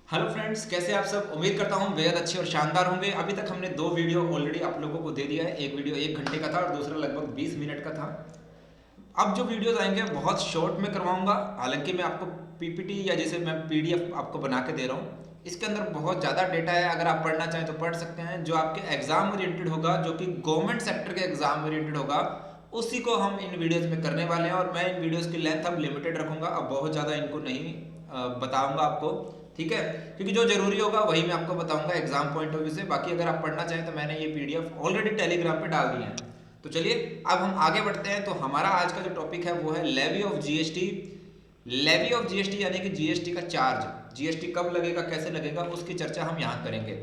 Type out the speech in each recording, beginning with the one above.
Hello friends, कैसे आप सब। उम्मीद करता हूँ बेहद अच्छे और शानदार होंगे। अभी तक हमने दो वीडियो ऑलरेडी आप लोगों को दे दिया है। एक वीडियो 1 घंटे का था और दूसरा लगभग 20 मिनट का था। अब जो वीडियोस आएंगे बहुत शॉर्ट में करवाऊंगा। हालांकि मैं आपको पीपीटी या जैसे मैं पीडीएफ आपको बना के दे रहा हूँ, इसके अंदर बहुत ज़्यादा डेटा है। अगर आप पढ़ना चाहें तो पढ़ सकते हैं। जो आपके एग्जाम ओरिएंटेड होगा, जो कि गवर्नमेंट सेक्टर के एग्जाम ओरिएंटेड होगा, उसी को हम इन वीडियोस में करने वाले हैं। और मैं इन वीडियोस की लेंथ अब लिमिटेड रखूंगा, अब बहुत ज़्यादा इनको नहीं बताऊंगा आपको। ठीक है, क्योंकि जो जरूरी होगा वही मैं आपको बताऊंगा एग्जाम पॉइंट ऑफ व्यू से। बाकी अगर आप पढ़ना चाहें तो मैंने ये पीडीएफ ऑलरेडी टेलीग्राम पे डाल दी है। तो चलिए अब हम आगे बढ़ते हैं। तो हमारा आज का जो टॉपिक है वो है levy of GST. Levy of GST यानी कि जीएसटी का चार्ज, जीएसटी कब लगेगा, कैसे लगेगा, उसकी चर्चा हम यहाँ करेंगे।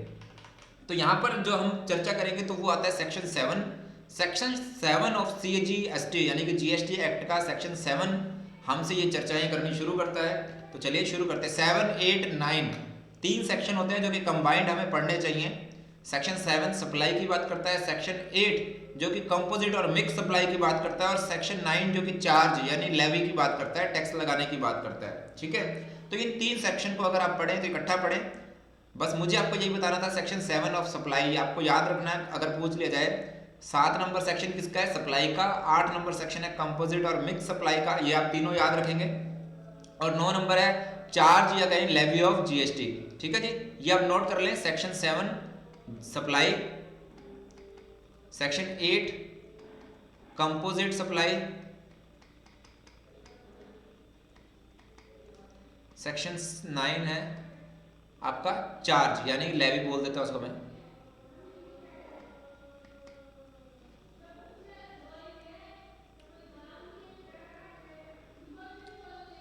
तो यहाँ पर जो हम चर्चा करेंगे तो वो आता है सेक्शन 7। सेक्शन 7 ऑफ सीजीएसटी यानी कि जीएसटी एक्ट का सेक्शन 7 हमसे ये चर्चाएं करनी शुरू करता है। तो चलिए शुरू करते हैं। 7, 8, 9 तीन सेक्शन होते हैं जो कि कंबाइंड हमें पढ़ने चाहिए। सेक्शन 7 सप्लाई की बात करता है, सेक्शन 8 जो कि कंपोजिट और मिक्स सप्लाई की बात करता है, और सेक्शन 9 जो कि चार्ज यानी लेवी की बात करता है, टैक्स लगाने की बात करता है। ठीक है, तो इन तीन सेक्शन को अगर आप पढ़ें तो इकट्ठा पढ़ें। बस मुझे आपको यही बताना था। सेक्शन 7 ऑफ सप्लाई आपको याद रखना है। अगर पूछ लिया जाए 7 नंबर सेक्शन किसका है, सप्लाई का। 8 नंबर सेक्शन है कंपोजिट और मिक्स सप्लाई का, ये आप तीनों याद रखेंगे। और 9 नंबर है चार्ज या कहीं लेवी ऑफ जीएसटी। ठीक है जी, ये आप नोट कर लें। Section 7 supply, section 8 composite supply, section 9 है आपका चार्ज यानी लेवी बोल देता हूं उसको मैं।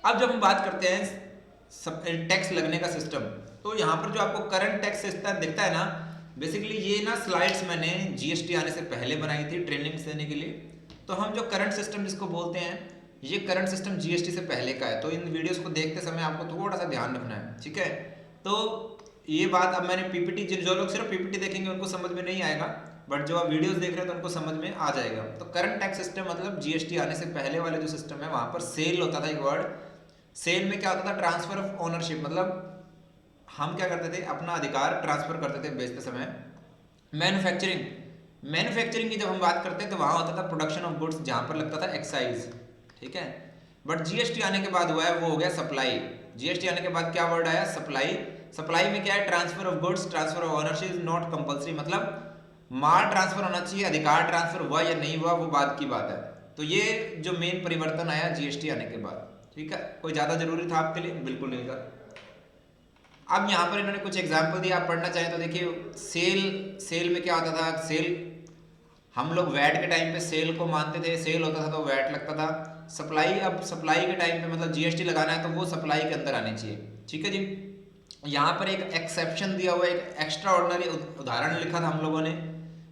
अब जब हम बात करते हैं टैक्स लगने का सिस्टम, तो यहां पर जो आपको करंट टैक्स सिस्टम दिखता है ना, बेसिकली ये ना स्लाइड्स मैंने जीएसटी आने से पहले बनाई थी ट्रेनिंग देने के लिए। तो हम जो करंट सिस्टम जिसको बोलते हैं, ये करंट सिस्टम जीएसटी से पहले का है। तो इन वीडियोस को देखते समय आपको थोड़ा सा ध्यान रखना है। ठीक है, तो ये बात अब मैंने पीपीटी, जो लोग सिर्फ पीपीटी देखेंगे उनको समझ में नहीं आएगा, बट जो आप वीडियोस देख रहे हैं तो उनको समझ में आ जाएगा। तो करंट टैक्स सिस्टम मतलब जीएसटी आने से पहले वाले जो सिस्टम है, वहां पर सेल होता था। एक वर्ड सेल में क्या होता था, ट्रांसफर ऑफ ओनरशिप। मतलब हम क्या करते थे, अपना अधिकार ट्रांसफर करते थे बेचते समय। मैन्युफैक्चरिंग, मैन्युफैक्चरिंग की जब हम बात करते हैं तो वहां होता था प्रोडक्शन ऑफ गुड्स, जहां पर लगता था एक्साइज। ठीक है, बट जीएसटी आने के बाद हुआ है वो हो गया सप्लाई। जीएसटी आने के बाद क्या वर्ड आया, सप्लाई। सप्लाई में क्या है, transfer of goods, transfer of ownership is not compulsory. मतलब माल ट्रांसफर होना चाहिए, अधिकार ट्रांसफर हुआ या नहीं हुआ वो बात की बात है। तो ये जो मेन परिवर्तन आया जीएसटी आने के बाद। ठीक है, कोई ज्यादा जरूरी था आपके लिए, बिल्कुल नहीं था। अब यहाँ पर इन्होंने कुछ एग्जाम्पल दिया, आप पढ़ना चाहें तो देखिए। सेल, सेल में क्या होता था, सेल हम लोग वैट के टाइम पे सेल को मानते थे, सेल होता था तो वैट लगता था। सप्लाई, अब सप्लाई के टाइम पे मतलब जीएसटी लगाना है तो वो सप्लाई के अंदर आनी चाहिए। ठीक है जी, यहाँ पर एक एक्सेप्शन दिया हुआ है, एक एक्स्ट्रा ऑर्डिनरी उदाहरण लिखा था हम लोगों ने।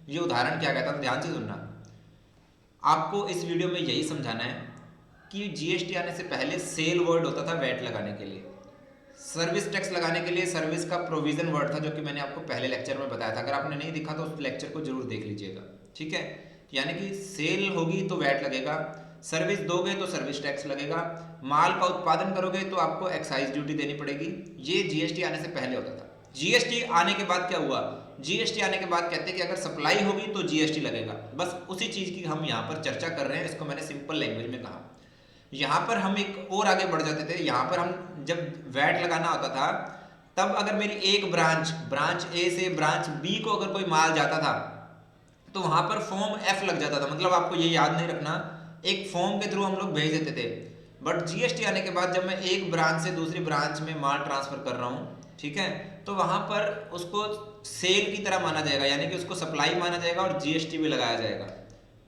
ये उदाहरण क्या कहता था, ध्यान से सुनना। आपको इस वीडियो में यही समझाना है कि जीएसटी आने से पहले सेल वर्ड होता था वैट लगाने के लिए। सर्विस टैक्स लगाने के लिए सर्विस का प्रोविजन वर्ड था, जो कि मैंने आपको पहले लेक्चर में बताया था। अगर आपने नहीं देखा तो उस लेक्चर को जरूर देख लीजिएगा। ठीक है, यानी कि सेल होगी तो वैट लगेगा, सर्विस दोगे तो सर्विस टैक्स लगेगा, माल का उत्पादन करोगे तो आपको एक्साइज ड्यूटी देनी पड़ेगी। ये जीएसटी आने से पहले होता था। जीएसटी आने के बाद क्या हुआ, जीएसटी आने के बाद कहते हैं कि अगर सप्लाई होगी तो जीएसटी लगेगा। बस उसी चीज की हम यहाँ पर चर्चा कर रहे हैं। इसको मैंने सिंपल लैंग्वेज में कहा। यहाँ पर हम एक और आगे बढ़ जाते थे। यहाँ पर हम जब वैट लगाना होता था, तब अगर मेरी एक ब्रांच ए से ब्रांच बी को अगर कोई माल जाता था तो वहां पर फॉर्म एफ लग जाता था। मतलब आपको ये याद नहीं रखना, एक फॉर्म के थ्रू हम लोग भेज देते थे। बट जीएसटी आने के बाद जब मैं एक ब्रांच से दूसरी ब्रांच में माल ट्रांसफर कर रहा हूँ, ठीक है, तो वहां पर उसको सेल की तरह माना जाएगा, यानी कि उसको सप्लाई माना जाएगा और जीएसटी भी लगाया जाएगा।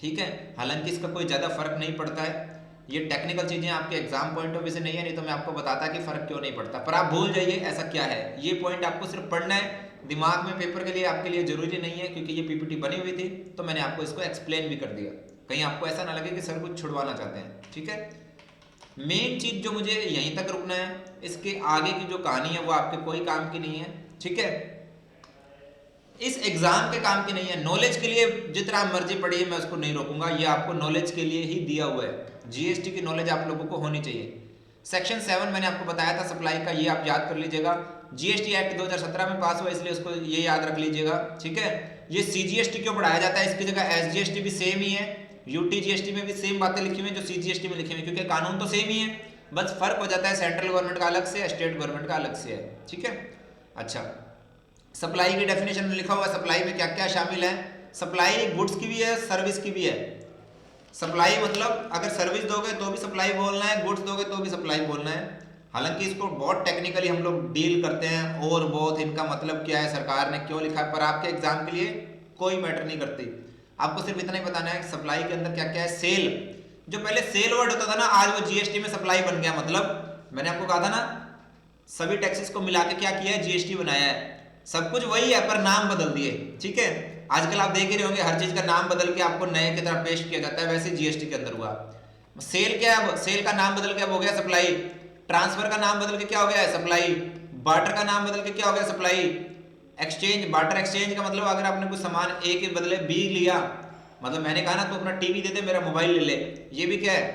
ठीक है, हालांकि इसका कोई ज्यादा फर्क नहीं पड़ता है। ये टेक्निकल चीजें आपके एग्जाम पॉइंट ऑफ व्यू से नहीं है, नहीं तो मैं आपको बताता कि फर्क क्यों नहीं पड़ता। पर आप भूल जाइए ऐसा क्या है, ये पॉइंट आपको सिर्फ पढ़ना है, दिमाग में पेपर के लिए आपके लिए जरूरी नहीं है, क्योंकि ये पीपीटी बनी हुई थी तो मैंने आपको इसको एक्सप्लेन भी कर दिया। कहीं आपको ऐसा ना लगे कि सर कुछ छुड़वाना चाहते हैं। ठीक है, मेन चीज जो मुझे यहीं तक रुकना है, इसके आगे की जो कहानी है वो आपके कोई काम की नहीं है। ठीक है, इस एग्जाम के काम की नहीं है। नॉलेज के लिए जितना मर्जी पढ़िए, मैं उसको नहीं रोकूंगा। ये आपको नॉलेज के लिए ही दिया हुआ है। जीएसटी की नॉलेज आप लोगों को होनी चाहिए। सेक्शन 7 मैंने आपको बताया था सप्लाई का, ये आप याद कर लीजिएगा। जीएसटी एक्ट 2017 में पास हुआ, इसलिए उसको ये याद रख लीजिएगा, ठीक है। ये सीजीएसटी क्यों बढ़ाया जाता है, इसकी जगह एसजीएसटी भी सेम ही है, यूटी जीएसटी में भी सेम बातें लिखी हुई है जो सीजीएसटी में लिखी हुई है, क्योंकि कानून तो सेम ही है, बस फर्क हो जाता है सेंट्रल गवर्नमेंट का अलग से, स्टेट गवर्नमेंट का अलग से है, ठीक है। अच्छा, सप्लाई की डेफिनेशन में लिखा हुआ है सप्लाई में क्या क्या शामिल है। सप्लाई गुड्स की भी है, सर्विस की भी है। सप्लाई मतलब अगर सर्विस दोगे तो भी सप्लाई बोलना है, गुड्स दोगे तो भी सप्लाई बोलना है। हालांकि इसको बहुत टेक्निकली हम लोग डील करते हैं, और बहुत इनका मतलब क्या है, सरकार ने क्यों लिखा है, पर आपके एग्जाम के लिए कोई मैटर नहीं करती। आपको सिर्फ इतना ही बताना है सप्लाई के अंदर क्या क्या है। सेल, जो पहले सेल वर्ड होता था ना, आज वो जीएसटी में सप्लाई बन गया। मतलब मैंने आपको कहा था ना, सभी टैक्सेस को मिला के क्या किया है, जीएसटी बनाया है। सब कुछ वही है पर नाम बदल दिए, ठीक है। आजकल आप देख ही रहे होंगे हर चीज का नाम बदल के आपको नए की तरह पेश किया जाता है, वैसे जीएसटी के अंदर हुआ। सेल क्या है, सेल का नाम बदल के अब हो गया सप्लाई। ट्रांसफर का नाम बदल के क्या हो गया है, सप्लाई। बार्टर का नाम बदल के क्या हो गया, सप्लाई। एक्सचेंज, बार्टर एक्सचेंज का मतलब अगर आपने कुछ सामान ए के बदले बी लिया, मतलब मैंने कहा ना तो अपना टीवी दे दे, मेरा मोबाइल ले ले, ये भी क्या है,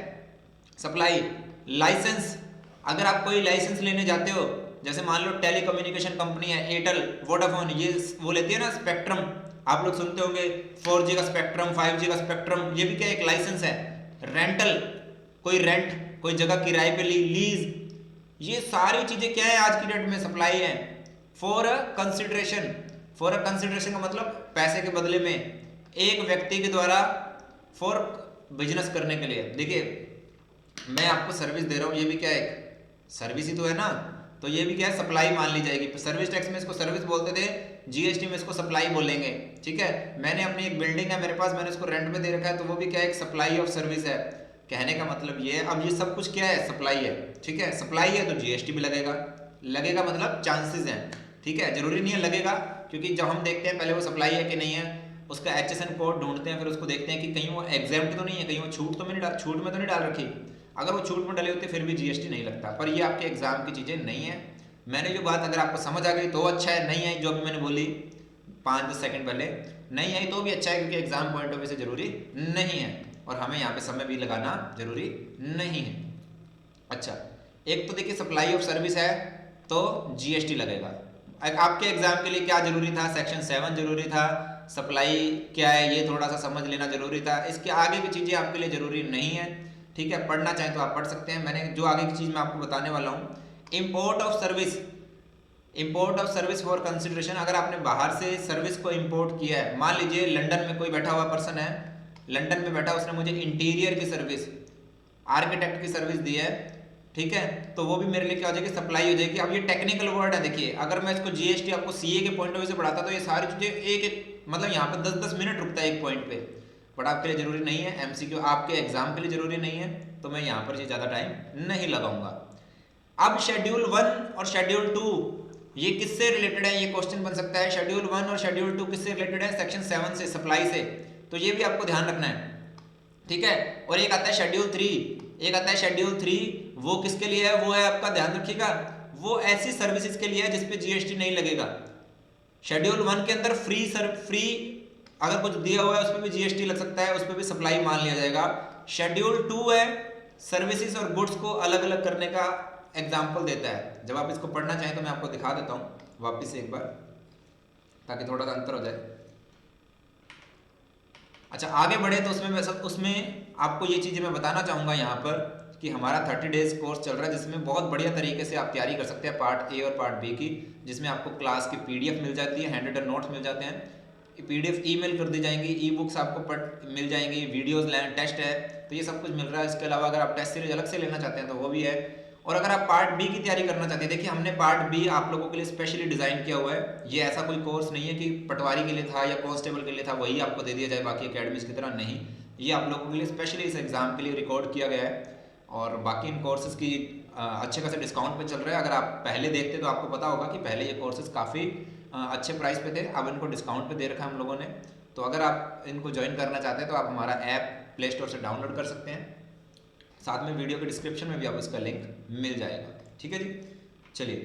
सप्लाई। लाइसेंस, अगर आप कोई लाइसेंस लेने जाते हो, जैसे मान लो टेलीकम्युनिकेशन कंपनी है एयरटेल, वोडाफोन, ये वो लेती है ना स्पेक्ट्रम, आप लोग सुनते होंगे 4G का स्पेक्ट्रम, 5G का स्पेक्ट्रम, ये भी क्या एक लाइसेंस है। रेंटल, कोई रेंट, कोई जगह किराए पे ली, लीज, ये सारी चीजें क्या है आज की डेट में, सप्लाई है। For a consideration, for a consideration का मतलब पैसे के बदले में, एक व्यक्ति के द्वारा, फॉर बिजनेस करने के लिए। देखिए मैं आपको सर्विस दे रहा हूँ, ये भी क्या है, एक सर्विस ही तो है ना, तो ये भी क्या है, सप्लाई मान ली जाएगी। सर्विस टैक्स में इसको सर्विस बोलते थे, जीएसटी में इसको सप्लाई बोलेंगे, ठीक है। मैंने अपनी एक बिल्डिंग है मेरे पास, मैंने इसको रेंट में दे रखा है, तो वो भी क्या है, एक सप्लाई ऑफ सर्विस है। कहने का मतलब ये है, अब ये सब कुछ क्या है, सप्लाई है, ठीक है। सप्लाई है तो जीएसटी भी लगेगा, लगेगा मतलब चांसेस हैं, ठीक है, जरूरी नहीं है लगेगा, क्योंकि जब हम देखते हैं पहले वो सप्लाई है कि नहीं है, उसका HSN कोड ढूंढते हैं, फिर उसको देखते हैं कि कहीं वो एग्जेम्प्ट तो नहीं है, कहीं वो छूट तो नहीं डाल, छूट में तो नहीं डाल रखी। अगर वो छूट में डाले होते फिर भी जीएसटी नहीं लगता। पर ये आपके एग्जाम की चीजें नहीं है। मैंने जो बात अगर आपको समझ आ गई तो अच्छा है, नहीं आई जो भी मैंने बोली 5-10 सेकंड पहले, नहीं आई तो भी अच्छा है, क्योंकि एग्जाम पॉइंट ऑफ व्यू से जरूरी नहीं है, और हमें यहाँ पे समय भी लगाना जरूरी नहीं है। अच्छा, एक तो देखिए सप्लाई ऑफ सर्विस है तो जीएसटी लगेगा। आपके एग्जाम के लिए क्या जरूरी था, सेक्शन 7 जरूरी था, सप्लाई क्या है ये थोड़ा सा समझ लेना जरूरी था। इसके आगे की चीजें आपके लिए जरूरी नहीं है, ठीक है। पढ़ना चाहें तो आप पढ़ सकते हैं। मैंने जो आगे की चीज मैं आपको बताने वाला हूँ, import of service, import of service for consideration. अगर आपने बाहर से सर्विस को इंपोर्ट किया है, मान लीजिए लंदन में कोई बैठा हुआ पर्सन है, लंदन में बैठा, उसने मुझे इंटीरियर की सर्विस, आर्किटेक्ट की सर्विस दी है, ठीक है, तो वो भी मेरे लिए क्या हो जाएगी, सप्लाई हो जाएगी। अब ये टेक्निकल वर्ड है, देखिए अगर मैं इसको जीएसटी आपको सीए के पॉइंट ऑफ व्यू से पढ़ाता तो ये सारी चीजें एक एक मतलब यहाँ पे 10-10 मिनट रुकता है एक पॉइंट पे, बट आपके लिए जरूरी नहीं है, एमसीक्यू आपके एग्जाम के लिए जरूरी नहीं है, तो मैं यहाँ पर ज्यादा टाइम नहीं लगाऊंगा। अब शेड्यूल 1 और शेड्यूल 2 ये किससे रिलेटेड है, ये क्वेश्चन बन सकता है। शेड्यूल 1 और शेड्यूल 2 किससे रिलेटेड है, सेक्शन 7 से, सप्लाई से, तो ये भी आपको ध्यान रखना है, ठीक है। और एक आता है शेड्यूल 3, एक आता है शेड्यूल 3, वो किसके लिए है, वो है आपका, ध्यान रखिएगा, वो ऐसी सर्विसेज के लिए है जिसपे जीएसटी नहीं लगेगा। शेड्यूल 1 के अंदर फ्री अगर कुछ दिया हुआ है उस पर भी जीएसटी लग सकता है, उस पर भी सप्लाई मान लिया जाएगा। शेड्यूल 2 है सर्विसेज और गुड्स को अलग अलग करने का एग्जाम्पल देता है। जब आप इसको पढ़ना चाहें तो मैं आपको दिखा देता हूं वापिस से एक बार, ताकि थोड़ा सा अंतर हो जाए। अच्छा, आगे बढ़े तो उसमें आपको ये चीजें मैं बताना चाहूंगा यहाँ पर कि हमारा 30 डेज कोर्स चल रहा है, जिसमें बहुत बढ़िया तरीके से आप तैयारी कर सकते हैं पार्ट ए और पार्ट बी की, जिसमें आपको क्लास की पीडीएफ मिल जाती है, हैंड रिटन नोट्स मिल जाते हैं, पीडीएफ ईमेल कर दी जाएंगी, ई बुक्स आपको मिल जाएंगी, वीडियोस टेस्ट है, तो ये सब कुछ मिल रहा है। इसके अलावा अगर आप टेस्ट सीरीज अलग से लेना चाहते हैं तो वो भी है। और अगर आप पार्ट बी की तैयारी करना चाहते हैं, देखिए हमने पार्ट बी आप लोगों के लिए स्पेशली डिजाइन किया हुआ है। ये ऐसा कोई कोर्स नहीं है कि पटवारी के लिए था या कांस्टेबल के लिए था वही आपको दे दिया जाए बाकी एकेडमीज की तरह, नहीं, ये आप लोगों के लिए स्पेशली इस एग्जाम के लिए रिकॉर्ड किया गया है। और बाकी इन कोर्सेज की अच्छे खासे डिस्काउंट पे चल रहा है। अगर आप पहले देखते तो आपको पता होगा कि पहले ये कोर्सेज काफ़ी अच्छे प्राइस पे थे, अब इनको डिस्काउंट पे दे रखा है हम लोगों ने। तो अगर आप इनको ज्वाइन करना चाहते हैं तो आप हमारा ऐप प्ले स्टोर से डाउनलोड कर सकते हैं, साथ में वीडियो के डिस्क्रिप्शन में भी आपको इसका लिंक मिल जाएगा, ठीक है जी। चलिए,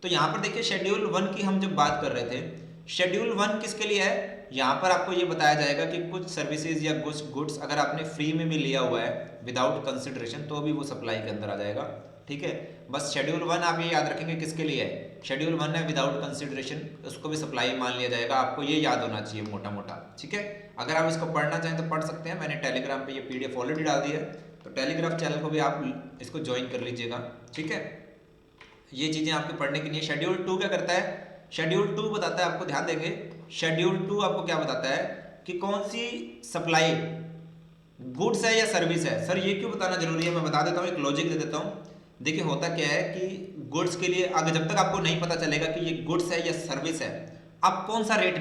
तो यहाँ पर देखिए शेड्यूल 1 की हम जब बात कर रहे थे, शेड्यूल 1 किसके लिए है, यहाँ पर आपको ये बताया जाएगा कि कुछ सर्विसेज या कुछ गुड्स अगर आपने फ्री में भी लिया हुआ है विदाउट कंसिडरेशन तो भी वो सप्लाई के अंदर आ जाएगा, ठीक है। बस शेड्यूल 1 आप ये याद रखेंगे किसके लिए है, शेड्यूल 1 है विदाउट कंसिडरेशन, उसको भी सप्लाई मान लिया जाएगा। आपको ये याद होना चाहिए मोटा मोटा, ठीक है। अगर आप इसको पढ़ना चाहें तो पढ़ सकते हैं, मैंने टेलीग्राम पे ये पीडीएफ ऑलरेडी डाल दी है, तो टेलीग्राम चैनल को भी आप इसको ज्वाइन कर लीजिएगा, ठीक है। ये चीज़ें आपके पढ़ने की नहीं है। शेड्यूल 2 क्या करता है? शेड्यूल 2 बताता है आपको, ध्यान देंगे, शेड्यूल 2 आपको क्या बताता है कि कौन सी सप्लाई गुड्स है या सर्विस है। सर ये क्यों बताना जरूरी है, मैं बता देता हूँ, एक लॉजिक दे देता हूँ। देखिए होता क्या है कि गुड्स के लिए अगर जब तक आपको नहीं पता चलेगा कि ये गुड्स है या सर्विस है, आप कौन सा रेट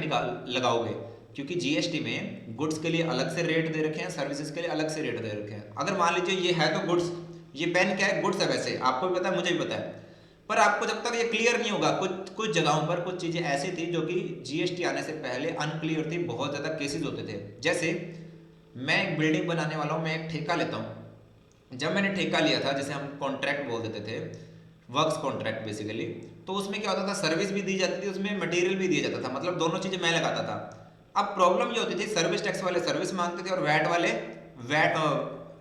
लगाओगे, क्योंकि जीएसटी में गुड्स के लिए अलग से रेट दे रखे हैं, सर्विसेज के लिए अलग से रेट दे रखे हैं। अगर मान लीजिए ये है तो गुड्स, ये पेन क्या है, गुड्स है, वैसे आपको भी पता है, मुझे भी पता है, पर आपको जब तक ये क्लियर नहीं होगा, कुछ जगहों पर कुछ चीज़ें ऐसी थी जो कि जीएसटी आने से पहले अनक्लियर थी, बहुत ज़्यादा केसेस होते थे। जैसे मैं एक बिल्डिंग बनाने वाला हूँ, मैं एक ठेका लेता हूँ। जब मैंने ठेका लिया था, जैसे हम कॉन्ट्रैक्ट बोल देते थे, वर्क्स कॉन्ट्रैक्ट बेसिकली, तो उसमें क्या होता था, सर्विस भी दी जाती थी, उसमें मटेरियल भी दिया जाता था, मतलब दोनों चीज़ें मैं लगाता था। अब प्रॉब्लम ये होती थी, सर्विस टैक्स वाले सर्विस मांगते थे और वैट वाले वैट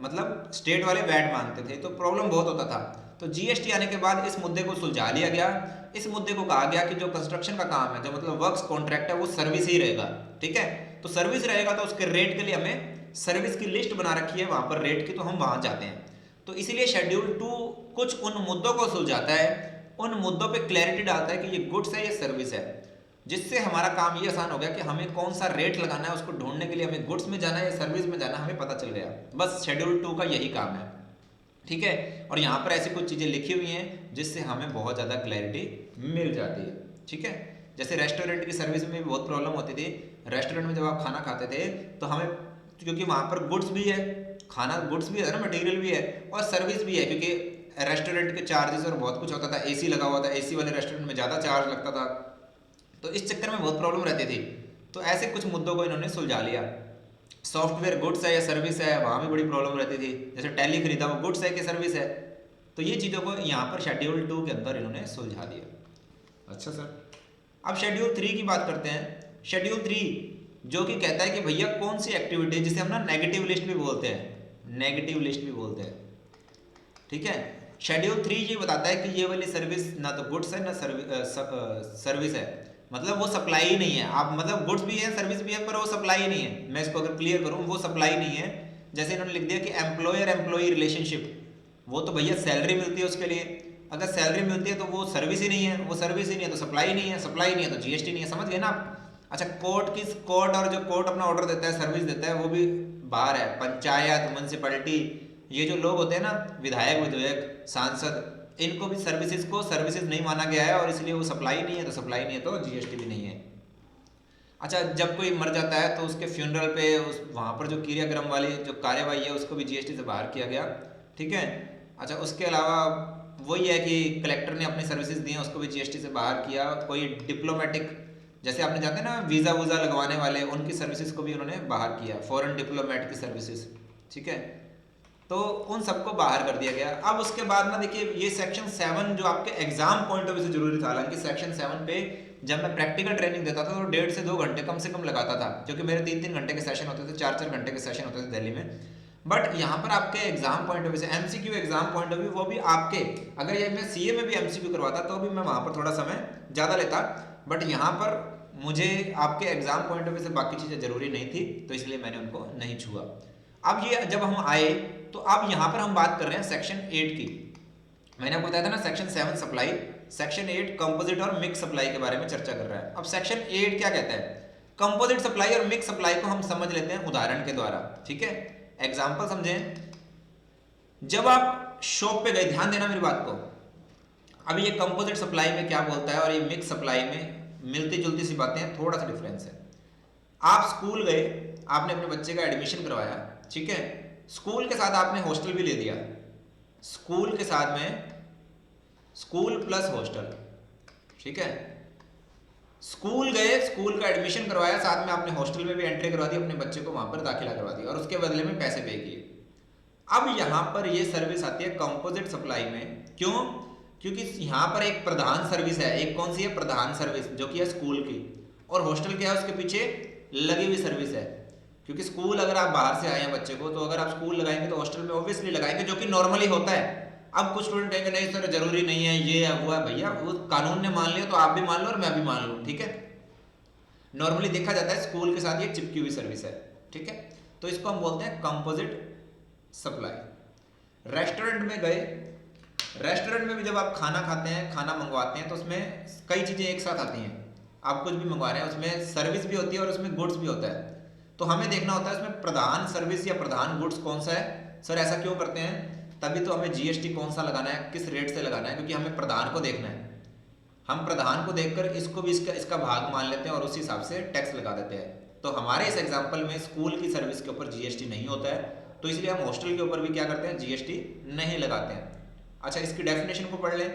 मतलब स्टेट वाले वैट मांगते थे, तो प्रॉब्लम बहुत होता था। तो जीएसटी आने के बाद इस मुद्दे को सुलझा लिया गया। इस मुद्दे को कहा गया कि जो कंस्ट्रक्शन का काम है, जो मतलब वर्क्स कॉन्ट्रैक्ट है, वो सर्विस ही रहेगा, ठीक है। तो सर्विस रहेगा तो उसके रेट के लिए हमें सर्विस की लिस्ट बना रखी है वहां पर रेट की, तो हम वहां जाते हैं। तो इसीलिए शेड्यूल 2 कुछ उन मुद्दों को सुलझाता है, उन मुद्दों पे क्लैरिटी डालता है कि ये गुड्स है या सर्विस है, जिससे हमारा काम ये आसान हो गया कि हमें कौन सा रेट लगाना है, उसको ढूंढने के लिए हमें गुड्स में जाना है या सर्विस में जाना है, हमें पता चल गया। बस शेड्यूल 2 का यही काम है, ठीक है। और यहाँ पर ऐसी कुछ चीज़ें लिखी हुई हैं जिससे हमें बहुत ज़्यादा क्लैरिटी मिल जाती है, ठीक है। जैसे रेस्टोरेंट की सर्विस में भी बहुत प्रॉब्लम होती थी। रेस्टोरेंट में जब आप खाना खाते थे तो हमें, क्योंकि वहाँ पर गुड्स भी है, खाना गुड्स भी है ना, मटेरियल भी है और सर्विस भी है, क्योंकि रेस्टोरेंट के चार्जेस और बहुत कुछ होता था, एसी लगा हुआ था, एसी वाले रेस्टोरेंट में ज़्यादा चार्ज लगता था, तो इस चक्कर में बहुत प्रॉब्लम रहती थी। तो ऐसे कुछ मुद्दों को इन्होंने सुलझा लिया। सॉफ्टवेयर गुड्स है या सर्विस है, वहाँ भी बड़ी प्रॉब्लम रहती थी। जैसे टैली खरीदा, वो गुड्स है कि सर्विस है, तो ये चीज़ों को यहाँ पर शेड्यूल 2 के अंदर इन्होंने सुलझा दिया। अच्छा सर, अब शेड्यूल 3 की बात करते हैं। शेड्यूल 3 जो कि कहता है कि भैया कौन सी एक्टिविटी, जिसे हम ना नेगेटिव लिस्ट भी बोलते हैं, नेगेटिव लिस्ट भी बोलते हैं, ठीक है। शेड्यूल 3 ये बताता है कि ये वाली सर्विस ना तो गुड्स है ना सर्विस है, मतलब वो सप्लाई ही नहीं है। आप मतलब गुड्स भी है, सर्विस भी है, पर वो सप्लाई नहीं है। मैं इसको अगर क्लियर करूँ, वो सप्लाई नहीं है। जैसे इन्होंने लिख दिया कि एम्प्लॉयर एम्प्लॉई रिलेशनशिप, वो तो भैया सैलरी मिलती है उसके लिए, अगर सैलरी मिलती है तो वो सर्विस ही नहीं है, वो सर्विस ही नहीं है तो सप्लाई नहीं है, सप्लाई नहीं है तो जीएसटी नहीं है, समझ गए ना आप। अच्छा, कोर्ट और जो कोर्ट अपना ऑर्डर देता है, सर्विस देता है, वो भी बाहर है। पंचायत, म्यूनसिपैलिटी, ये जो लोग होते हैं ना, विधायक विधेयक सांसद, इनको भी सर्विसेज नहीं माना गया है और इसलिए वो सप्लाई नहीं है, तो सप्लाई नहीं है तो जीएसटी भी नहीं है। अच्छा, जब कोई मर जाता है तो उसके फ्यूनरल पे वहाँ पर जो क्रियाक्रम वाली जो कार्यवाही है उसको भी जीएसटी से बाहर किया गया, ठीक है। अच्छा, उसके अलावा वही है कि कलेक्टर ने अपनी सर्विसेज दी हैं, उसको भी जीएसटी से बाहर किया। कोई डिप्लोमेटिक, जैसे आपने जाते हैं ना वीज़ा वूज़ा लगवाने वाले, उनकी सर्विसेज को भी उन्होंने बाहर किया, फॉरेन डिप्लोमेट की सर्विसेज, ठीक है। तो उन सबको बाहर कर दिया गया। अब उसके बाद ना देखिए, ये सेक्शन 7 जो आपके एग्जाम पॉइंट ऑफ व्यू से जरूरी था, हालांकि सेक्शन 7 पे जब मैं प्रैक्टिकल ट्रेनिंग देता था तो 1.5 से 2 घंटे कम से कम लगाता था, क्योंकि मेरे 3-3 घंटे के सेशन होते थे, 4-4 घंटे के सेशन होते थे दिल्ली में। बट यहाँ पर आपके एग्जाम पॉइंट ऑफ व्यू से MCQ exam point of view, वो भी आपके, अगर ये मैं सीए में भी एमसीक्यू करवाता तो भी मैं वहाँ पर थोड़ा समय ज़्यादा लेता, बट यहाँ पर मुझे आपके एग्जाम पॉइंट ऑफ व्यू से बाकी चीज़ें जरूरी नहीं थी, तो इसलिए मैंने उनको नहीं छुआ। अब ये जब हम आए तो अब यहाँ पर हम बात कर रहे हैं सेक्शन 8 की। मैंने आपको बताया था ना सेक्शन 7 सप्लाई, सेक्शन 8 कंपोजिट और मिक्स सप्लाई के बारे में चर्चा कर रहा है। अब सेक्शन 8 क्या कहता है? कंपोजिट सप्लाई और मिक्स सप्लाई को हम समझ लेते हैं उदाहरण के द्वारा, ठीक है। एग्जाम्पल समझें। जब आप शॉप पे गए, ध्यान देना मेरी बात को, अब ये कंपोजिट सप्लाई में क्या बोलता है और ये मिक्स सप्लाई में मिलती जुलती सी बातें हैं, थोड़ा सा डिफरेंस है। आप स्कूल गए, आपने अपने बच्चे का एडमिशन करवाया, ठीक है, स्कूल के साथ आपने हॉस्टल भी ले दिया, स्कूल के साथ में स्कूल प्लस हॉस्टल, ठीक है। स्कूल गए, स्कूल का एडमिशन करवाया, साथ में आपने हॉस्टल में भी एंट्री करवा दी, अपने बच्चे को वहां पर दाखिला करवा दिया और उसके बदले में पैसे पे किए। अब यहां पर ये सर्विस आती है कंपोजिट सप्लाई में। क्यों? क्योंकि यहां पर एक प्रधान सर्विस है, एक कौन सी है? प्रधान सर्विस, जो कि है स्कूल की, और हॉस्टल क्या है? उसके पीछे लगी हुई सर्विस है। क्योंकि स्कूल, अगर आप बाहर से आए हैं बच्चे को, तो अगर आप स्कूल लगाएंगे तो हॉस्टल में ऑब्वियसली लगाएंगे, जो कि नॉर्मली होता है। अब कुछ स्टूडेंट कहेंगे नहीं सर जरूरी नहीं है, ये है वो है। भैया वो कानून ने मान लिया तो आप भी मान लो और मैं भी मान लूँ, ठीक है। नॉर्मली देखा जाता है स्कूल के साथ ये चिपकी हुई सर्विस है, ठीक है। तो इसको हम बोलते हैं कंपोजिट सप्लाई। रेस्टोरेंट में गए, रेस्टोरेंट में भी जब आप खाना खाते हैं, खाना मंगवाते हैं, तो उसमें कई चीज़ें एक साथ आती हैं। आप कुछ भी मंगवा रहे हैं उसमें सर्विस भी होती है और उसमें गुड्स भी होता है। तो हमें देखना होता है उसमें प्रधान सर्विस या प्रधान गुड्स कौन सा है। सर ऐसा क्यों करते हैं, तभी तो हमें जीएसटी कौन सा लगाना है, किस रेट से लगाना है, क्योंकि हमें प्रधान को देखना है। हम प्रधान को देखकर इसको भी इसका भाग मान लेते हैं और उसी हिसाब से टैक्स लगा देते हैं। तो हमारे इस एग्जाम्पल में स्कूल की सर्विस के ऊपर जीएसटी नहीं होता है, तो इसलिए हम हॉस्टल के ऊपर भी क्या करते हैं, जीएसटी नहीं लगाते हैं। अच्छा, इसकी डेफिनेशन को पढ़ लें।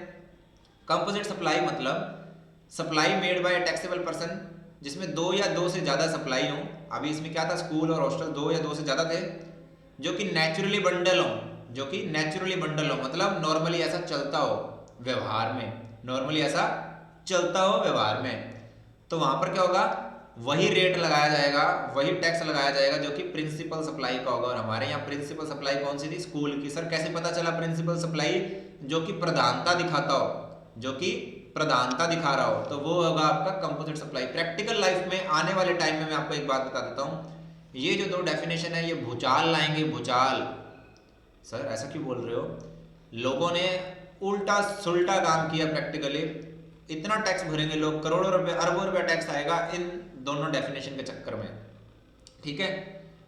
कंपोजिट सप्लाई मतलब supply made by taxable person, जिसमें दो या दो से ज़्यादा सप्लाई हो। अभी इसमें क्या था, स्कूल और हॉस्टल दो या दो से ज़्यादा थे, जो कि नेचुरली बंडल हो, जो कि नेचुरली बंडल हो मतलब नॉर्मली ऐसा चलता हो व्यवहार में, नॉर्मली ऐसा चलता हो व्यवहार में। तो वहाँ पर क्या होगा, वही रेट लगाया जाएगा, वही टैक्स लगाया जाएगा जो कि प्रिंसिपल सप्लाई का होगा। और हमारे यहाँ प्रिंसिपल सप्लाई कौन सी थी, स्कूल की। सर कैसे पता चला प्रिंसिपल सप्लाई, जो कि प्रधानता दिखाता हो, जो कि प्रधानता दिखा रहा हो, तो वो होगा आपका कंपोजिट सप्लाई। प्रैक्टिकल लाइफ में आने वाले टाइम में मैं आपको एक बात बता देता हूँ, ये जो दो डेफिनेशन है ये भूचाल लाएंगे, भूचाल। सर ऐसा क्यों बोल रहे हो, लोगों ने उल्टा सुल्टा काम किया प्रैक्टिकली। इतना टैक्स भरेंगे लोग, करोड़ों रुपए अरबों रुपए टैक्स आएगा इन दोनों डेफिनेशन के चक्कर में, ठीक है।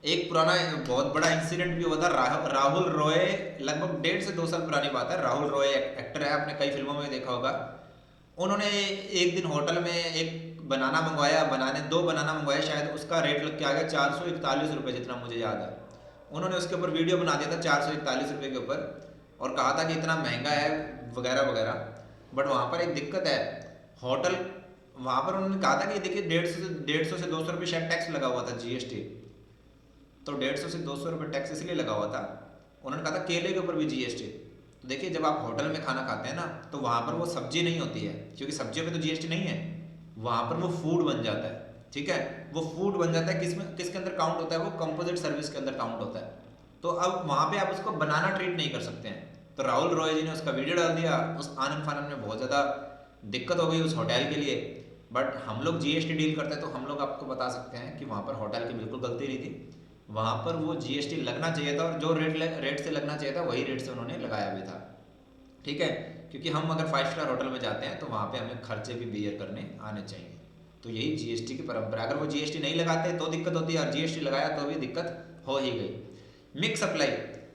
एक पुराना बहुत बड़ा इंसिडेंट भी हुआ था, राहुल रॉय, लगभग 1.5 से 2 साल पुरानी बात है। राहुल रॉय एक्टर है, आपने कई फिल्मों में देखा होगा। उन्होंने एक दिन होटल में एक बनाना मंगवाया, दो बनाना मंगवाए शायद, उसका रेट लग के आ गया 441 रुपये, जितना मुझे याद है। उन्होंने उसके ऊपर वीडियो बना दिया था 441 रुपये के ऊपर, और कहा था कि इतना महंगा है वगैरह वगैरह। बट वहाँ पर एक दिक्कत है, होटल वहाँ पर उन्होंने कहा था कि देखिए 150 से 200 रुपये शायद टैक्स लगा हुआ था, जीएसटी। तो 150 से 200 रुपये टैक्स इसलिए लगा हुआ था। उन्होंने कहा था केले के ऊपर भी जीएसटी। तो देखिए जब आप होटल में खाना खाते हैं ना, तो वहाँ पर वो सब्जी नहीं होती है, क्योंकि सब्जियों पे तो जीएसटी नहीं है। वहाँ पर वो फूड बन जाता है, ठीक है। वो फूड बन जाता है, किसके अंदर काउंट होता है, वो कंपोजिट सर्विस के अंदर काउंट होता है। तो अब वहाँ पे आप उसको बनाना ट्रीट नहीं कर सकते हैं। तो राहुल रॉय जी ने उसका वीडियो डाल दिया, उस आनंद फानंद में बहुत ज़्यादा दिक्कत हो गई उस होटल के लिए। बट हम लोग जीएसटी डील करते हैं, तो हम लोग आपको बता सकते हैं कि वहाँ पर होटल की बिल्कुल गलती नहीं थी। वहाँ पर वो जीएसटी लगना चाहिए था, और जो रेट से लगना चाहिए था वही रेट से उन्होंने लगाया भी था, ठीक है। क्योंकि हम अगर 5 स्टार होटल में जाते हैं तो वहाँ पे हमें खर्चे भी बेयर करने आने चाहिए। तो यही जीएसटी की परंपरा। अगर वो जीएसटी नहीं लगाते तो दिक्कत होती है, और जीएसटी लगाया तो भी दिक्कत हो ही गई। मिक्स सप्लाई,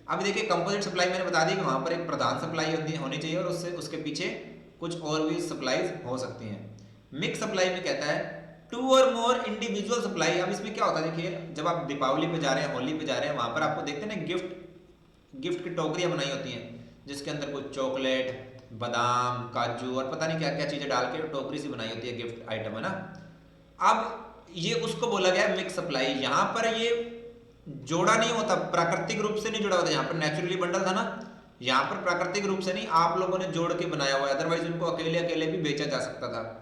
अब देखिए कंपोजिट सप्लाई मैंने बता दी कि वहाँ पर एक प्रधान सप्लाई होनी चाहिए, और उसके पीछे कुछ और भी सप्लाईज हो सकती हैं। मिक्स सप्लाई में कहता है 2 और मोर इंडिविजुअल सप्लाई। अब इसमें क्या होता है, देखिए जब आप दीपावली पे जा रहे हैं, होली पे जा रहे हैं, वहाँ पर आपको देखते हैं ना गिफ्ट की टोकरियाँ बनाई होती हैं, जिसके अंदर कुछ चॉकलेट, बादाम, काजू और पता नहीं क्या क्या चीज़ें डाल के टोकरी सी बनाई होती है, गिफ्ट आइटम है ना। अब ये उसको बोला गया मिक्स सप्लाई। यहाँ पर ये जोड़ा नहीं होता, प्राकृतिक रूप से नहीं जुड़ा होता। यहाँ पर नेचुरली बंडल था ना, यहाँ पर प्राकृतिक रूप से नहीं, आप लोगों ने जोड़ के बनाया हुआ है, अदरवाइज उनको अकेले अकेले भी बेचा जा सकता था।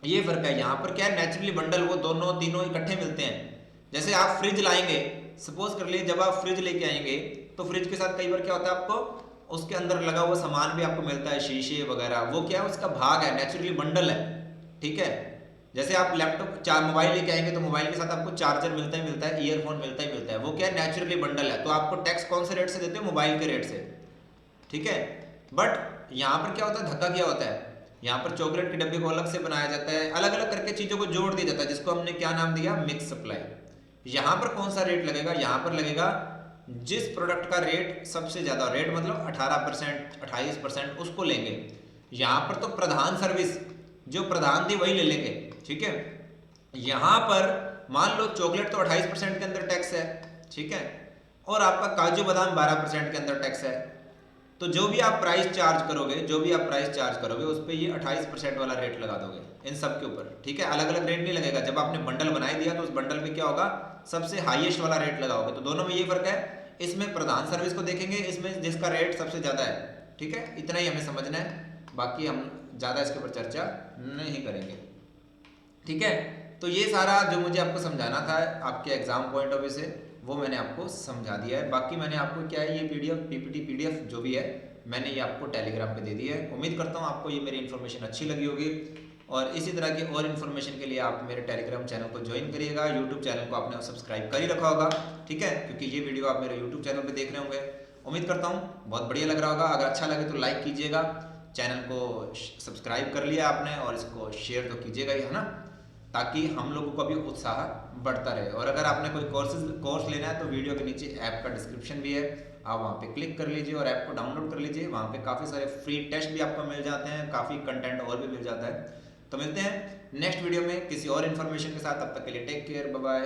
ये फर्क है। यहाँ पर क्या है, नेचुरली बंडल वो दोनों तीनों इकट्ठे मिलते हैं। जैसे आप फ्रिज लाएंगे, सपोज कर लिए जब आप फ्रिज लेके आएंगे, तो फ्रिज के साथ कई बार क्या होता है, आपको उसके अंदर लगा हुआ सामान भी आपको मिलता है, शीशे वगैरह, वो क्या है, उसका भाग है, नेचुरली बंडल है, ठीक है। जैसे आप लैपटॉप मोबाइल लेके आएंगे तो मोबाइल के साथ आपको चार्जर मिलता है, ईयरफोन मिलता है, वो क्या है, नेचुरली बंडल है। तो आपको टैक्स कौन से रेट से देते हो, मोबाइल के रेट से, ठीक है। बट यहाँ पर क्या होता है, धक्का क्या होता है, यहाँ पर चॉकलेट के डब्बे को अलग से बनाया जाता है, अलग अलग करके चीज़ों को जोड़ दिया जाता है, जिसको हमने क्या नाम दिया, मिक्स सप्लाई। यहाँ पर कौन सा रेट लगेगा, यहाँ पर लगेगा जिस प्रोडक्ट का रेट सबसे ज़्यादा, रेट मतलब 18%, 28%, उसको लेंगे। यहाँ पर तो प्रधान सर्विस जो प्रधान थी वही ले लेंगे, ठीक है। यहाँ पर मान लो चॉकलेट तो 28% के अंदर टैक्स है, ठीक है, और आपका काजू बादाम 12% के अंदर टैक्स है। तो जो भी आप प्राइस चार्ज करोगे उस पर ये 28% वाला रेट लगा दोगे इन सब के ऊपर, ठीक है। अलग अलग रेट नहीं लगेगा। जब आपने बंडल बनाई दिया तो उस बंडल में क्या होगा, सबसे हाईएस्ट वाला रेट लगाओगे। तो दोनों में ये फर्क है, इसमें प्रधान सर्विस को देखेंगे, इसमें जिसका रेट सबसे ज़्यादा है, ठीक है। इतना ही हमें समझना है, बाकी हम ज़्यादा इसके ऊपर चर्चा नहीं करेंगे, ठीक है। तो ये सारा जो मुझे आपको समझाना था आपके एग्जाम पॉइंट ऑफ व्यू से, वो मैंने आपको समझा दिया है। बाकी मैंने आपको क्या है, ये पीडीएफ, पीपीटी, पीडीएफ जो भी है मैंने ये आपको टेलीग्राम पे दे दी है। उम्मीद करता हूँ आपको ये मेरी इन्फॉर्मेशन अच्छी लगी होगी, और इसी तरह की और इन्फॉर्मेशन के लिए आप मेरे टेलीग्राम चैनल को ज्वाइन करिएगा। यूट्यूब चैनल को आपने सब्सक्राइब कर ही रखा होगा, ठीक है, क्योंकि ये वीडियो आप मेरे यूट्यूब चैनल पे देख रहे होंगे। उम्मीद करता हूँ बहुत बढ़िया लग रहा होगा। अगर अच्छा लगे तो लाइक कीजिएगा, चैनल को सब्सक्राइब कर लिया आपने और इसको शेयर तो कीजिएगा ही, है ना, ताकि हम लोगों का भी उत्साह बढ़ता रहे। और अगर आपने कोई कोर्स लेना है तो वीडियो के नीचे ऐप का डिस्क्रिप्शन भी है, आप वहाँ पे क्लिक कर लीजिए और ऐप को डाउनलोड कर लीजिए। वहाँ पे काफ़ी सारे फ्री टेस्ट भी आपको मिल जाते हैं, काफ़ी कंटेंट और भी मिल जाता है। तो मिलते हैं नेक्स्ट वीडियो में किसी और इन्फॉर्मेशन के साथ, तब तक के लिए टेक केयर, बाय बाय।